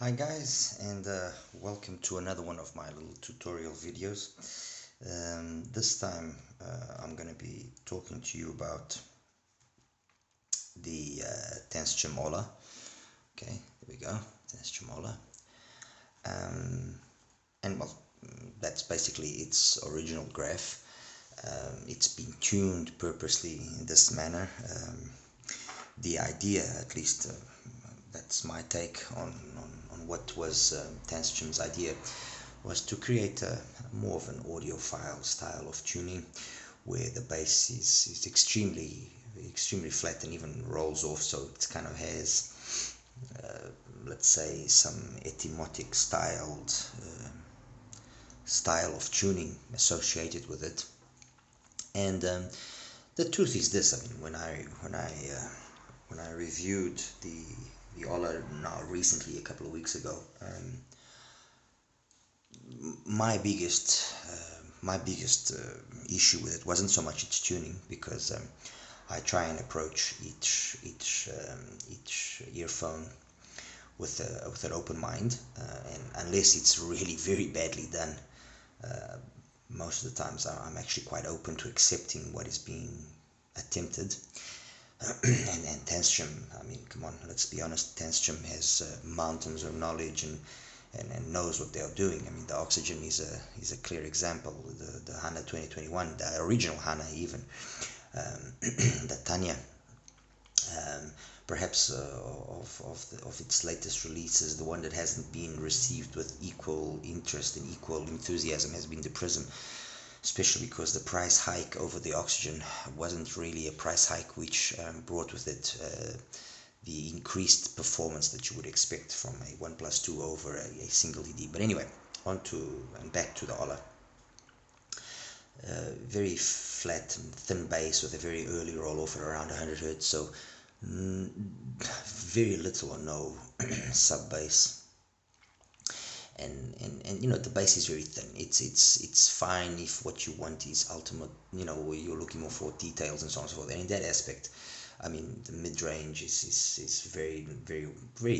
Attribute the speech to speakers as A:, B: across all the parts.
A: Hi guys, and welcome to another one of my little tutorial videos. This time I'm going to be talking to you about the Tanchjim Olá. Okay, there we go, Tanchjim Olá. And well, that's basically its original graph. It's been tuned purposely in this manner. The idea, at least that's my take on what was Tanchjim's idea, was to create more of an audiophile style of tuning where the bass is extremely flat and even rolls off, so it kind of has let's say some ethymotic style of tuning associated with it. And the truth is this: I mean, when I reviewed the Ola now recently, a couple of weeks ago, my biggest issue with it wasn't so much its tuning, because I try and approach each earphone with an open mind, and unless it's really very badly done, most of the times I'm actually quite open to accepting what is being attempted. And Tanchjim, I mean, come on, let's be honest, Tanchjim has mountains of knowledge and knows what they're doing. I mean, the Oxygen is a clear example. The HANA 2021, the original HANA even, the Tanya, perhaps of its latest releases, the one that hasn't been received with equal interest and equal enthusiasm has been the Prism, especially because the price hike over the Oxygen wasn't really a price hike which brought with it the increased performance that you would expect from a OnePlus 2 over a single ED. But anyway, on to and back to the Ola. Very flat and thin bass with a very early roll off at around 100 Hz, so very little or no sub bass. And you know, the bass is very thin. It's fine if what you want is ultimate, you know, where you're looking more for details and so on and so forth. And in that aspect, I mean, the mid-range is very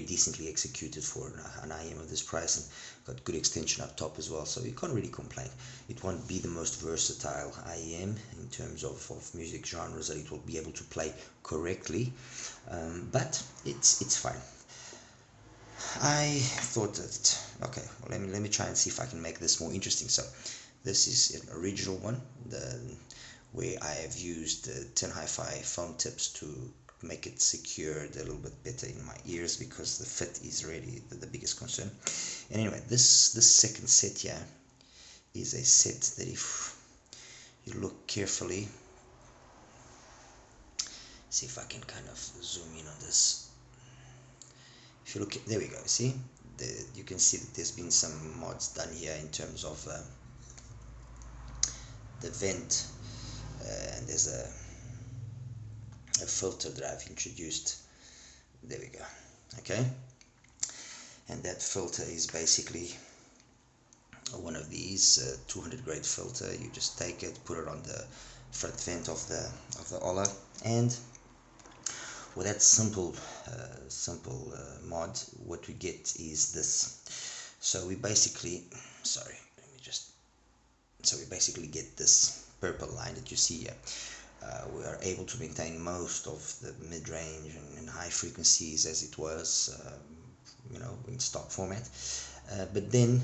A: decently executed for an IM of this price, and got good extension up top as well, so you can't really complain. It won't be the most versatile IM in terms of music genres that it will be able to play correctly, but it's fine. I thought that, okay, well, let me try and see if I can make this more interesting. So this is an original one, where I have used 10 hi-fi phone tips to make it secured a little bit better in my ears, because the fit is really the biggest concern. And anyway, this second set here is a set that, if you look carefully, see if I can kind of zoom in on this. If you look, there we go, see, you can see that there's been some mods done here in terms of the vent, and there's a filter that I've introduced. There we go, okay, and that filter is basically one of these 200 grade filter. You just take it, put it on the front vent of the Ola, and with that simple mod, what we get is this. So we basically, sorry, so we basically get this purple line that you see here. We are able to maintain most of the mid-range and high frequencies as it was, you know, in stock format. But then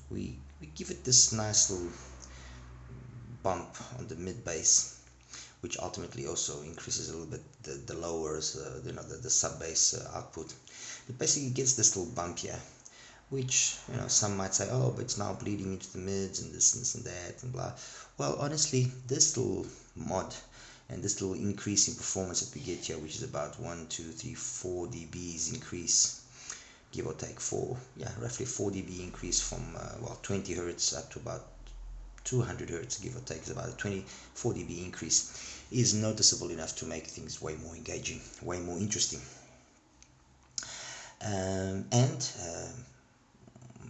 A: we give it this nice little bump on the mid bass, which ultimately also increases a little bit the lowers, you know, the sub bass output. It basically gets this little bump here, which, you know, some might say, oh, but it's now bleeding into the mids and this and that and blah. Well, honestly, this little mod and this little increase in performance that we get here, which is about 1, 2, 3, 4 dBs increase, give or take roughly 4 dB increase from well, 20 Hertz up to about 200 Hertz, give or take, is about a 24 dB increase, is noticeable enough to make things way more engaging, way more interesting. And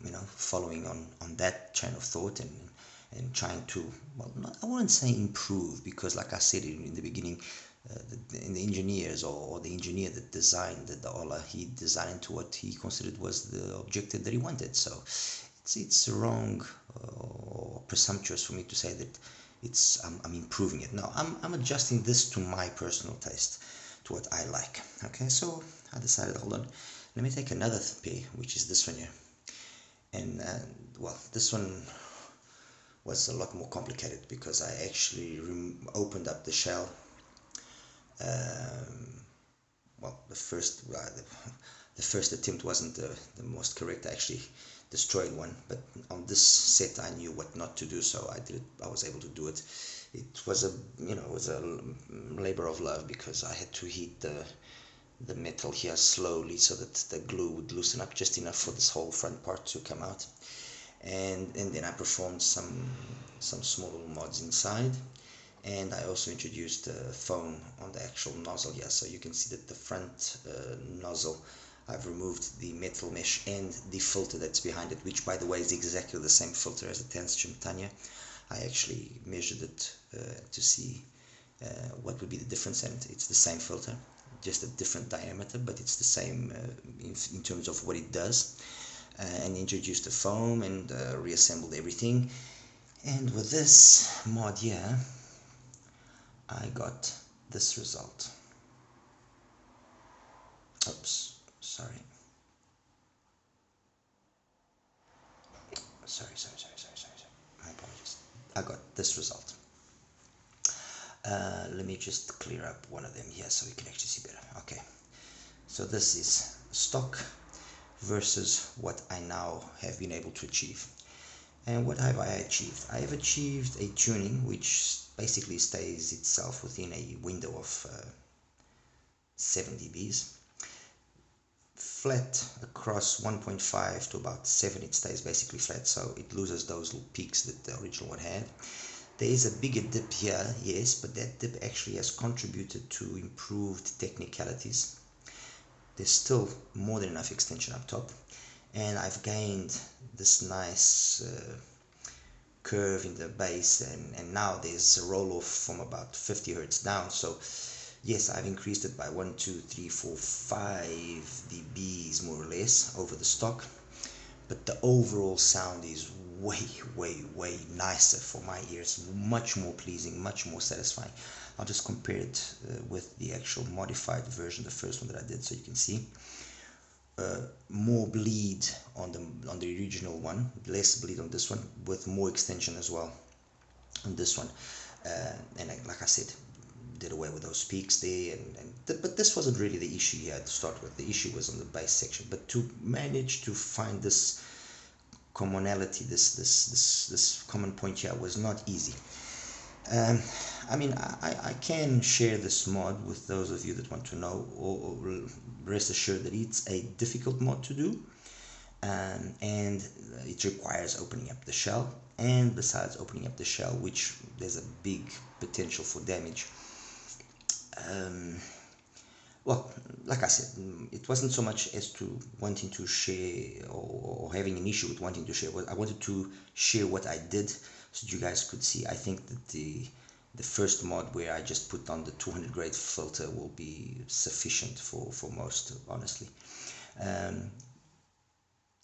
A: you know, following on that chain of thought, and trying to, well, I wouldn't say improve, because like I said in the beginning, the engineers, or the engineer that designed the Ola, he designed to what he considered was the objective that he wanted. So it's wrong or presumptuous for me to say that I'm improving it. No, I'm adjusting this to my personal taste, to what I like. Okay, so I decided, hold on, let me take another pair, which is this one here. And well, this one was a lot more complicated because I actually opened up the shell. Well, the first attempt wasn't the most correct. I actually destroyed one, but on this set I knew what not to do, so I did it. I was able to do it. It was a labor of love, because I had to heat the metal here slowly so that the glue would loosen up just enough for this whole front part to come out. And then I performed some small little mods inside, and I also introduced foam on the actual nozzle here. So you can see that the front nozzle, I've removed the metal mesh and the filter that's behind it, which by the way is exactly the same filter as the Tanchjim Tanya. I actually measured it to see what would be the difference, and it's the same filter, just a different diameter, but it's the same in terms of what it does. And introduced the foam and reassembled everything. And with this mod here, I got this result. Oops, sorry. Sorry. My apologies. I got this result. Let me just clear up one of them here so we can actually see better. Okay, so this is stock versus what I now have been able to achieve. And what have I achieved? I have achieved a tuning which basically stays itself within a window of 7 dBs. Flat across 1.5 to about 7, it stays basically flat, so it loses those little peaks that the original one had. There is a bigger dip here, yes, but that dip actually has contributed to improved technicalities. There's still more than enough extension up top, and I've gained this nice curve in the bass, and now there's a roll off from about 50 Hertz down. So yes, I've increased it by 1, 2, 3, 4, 5 dBs more or less over the stock, but the overall sound is way nicer for my ears, much more pleasing, much more satisfying. I'll just compare it with the actual modified version, the first one that I did, so you can see more bleed on the original one, less bleed on this one, with more extension as well on this one. And like I said, did away with those peaks there, but this wasn't really the issue here to start with. The issue was on the bass section, but to manage to find this commonality, this common point here, was not easy. I mean, I can share this mod with those of you that want to know, or rest assured that it's a difficult mod to do, and it requires opening up the shell, and besides opening up the shell, which there's a big potential for damage. Well, like I said, it wasn't so much as to wanting to share or having an issue with wanting to share. I wanted to share what I did so you guys could see. I think that the first mod, where I just put on the 200 grade filter, will be sufficient for most, honestly.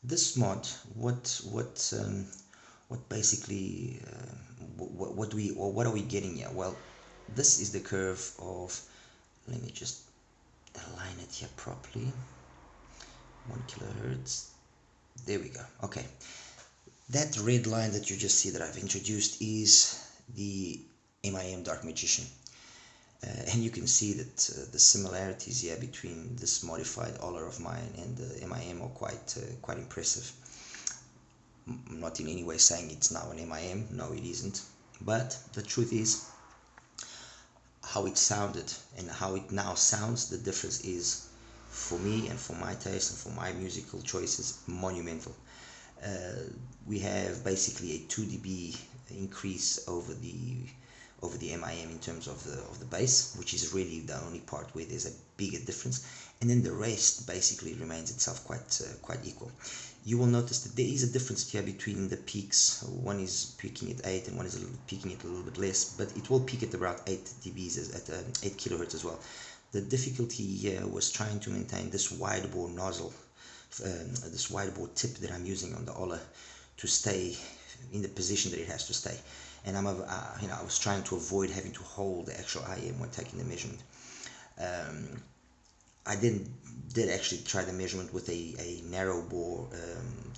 A: This mod, what basically what are we getting here? Well, this is the curve of, let me just align it here properly, 1 kilohertz. There we go. Okay, that red line that you just see that I've introduced is the MIM Dark Magician, and you can see that the similarities here between this modified Ola of mine and the MIM are quite impressive. I'm not in any way saying it's now an MIM, no it isn't, but the truth is, how it sounded and how it now sounds, the difference is, for me and for my taste and for my musical choices, monumental. We have basically a 2 dB increase over the MIM in terms of the bass, which is really the only part where there's a bigger difference. and then the rest basically remains itself quite equal. You will notice that there is a difference here between the peaks. One is peaking at 8 and one is peaking at a little bit less, but it will peak at about 8 dBs at 8 kilohertz as well. The difficulty here was trying to maintain this wide bore nozzle, this wide bore tip that I'm using on the Ola to stay in the position that it has to stay. And I was trying to avoid having to hold the actual IM when taking the measurement. I did actually try the measurement with a narrow bore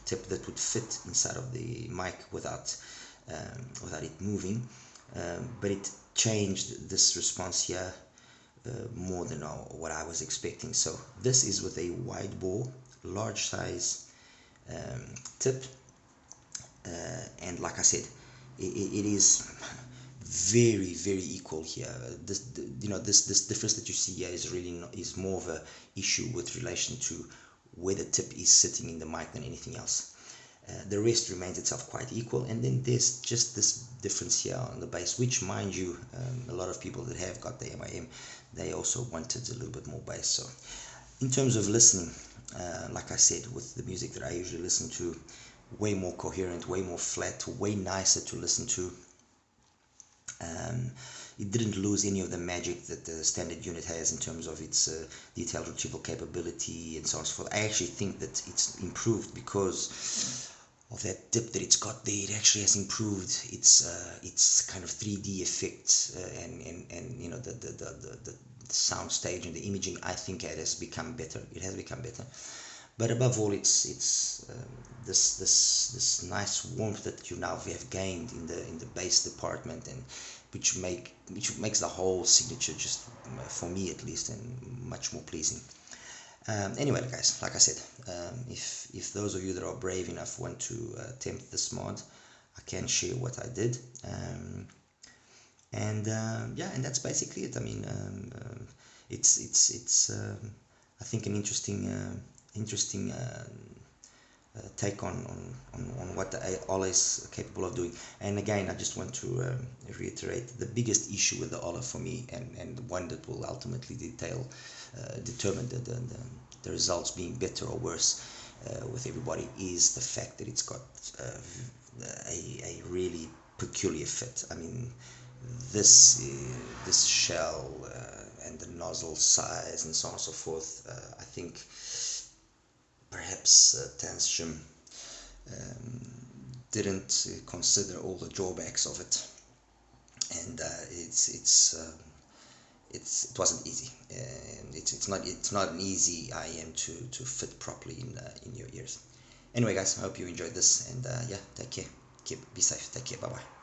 A: tip that would fit inside of the mic without it moving, but it changed this response here more than what I was expecting. So this is with a wide bore, large size tip, and like I said, it is very equal here. This difference that you see here is more of a issue with relation to where the tip is sitting in the mic than anything else. The rest remains itself quite equal, and then there's just this difference here on the bass, which, mind you, a lot of people that have got the MIM, they also wanted a little bit more bass. So in terms of listening, like I said, with the music that I usually listen to, way more coherent, way more flat, way nicer to listen to. It didn't lose any of the magic that the standard unit has in terms of its detailed retrieval capability and so on and so forth. I actually think that it's improved because of that dip that it's got there. It actually has improved its kind of 3D effect, and you know, the sound stage and the imaging. I think it has become better. It has become better. But above all, it's this nice warmth that you now have gained in the bass department, and which makes the whole signature, just for me at least, and much more pleasing. Anyway, guys, like I said, if those of you that are brave enough want to attempt this mod, I can share what I did, yeah, and that's basically it. I mean, it's I think an interesting take on what the Ola is capable of doing. And again, I just want to reiterate the biggest issue with the Ola for me, and the one that will ultimately determine the results being better or worse with everybody, is the fact that it's got a really peculiar fit. I mean, this shell and the nozzle size and so on and so forth, I think perhaps Tanchjim didn't consider all the drawbacks of it, and it wasn't easy. It's not an easy IM to fit properly in your ears. Anyway, guys, I hope you enjoyed this, and yeah, take care, be safe, take care, bye bye.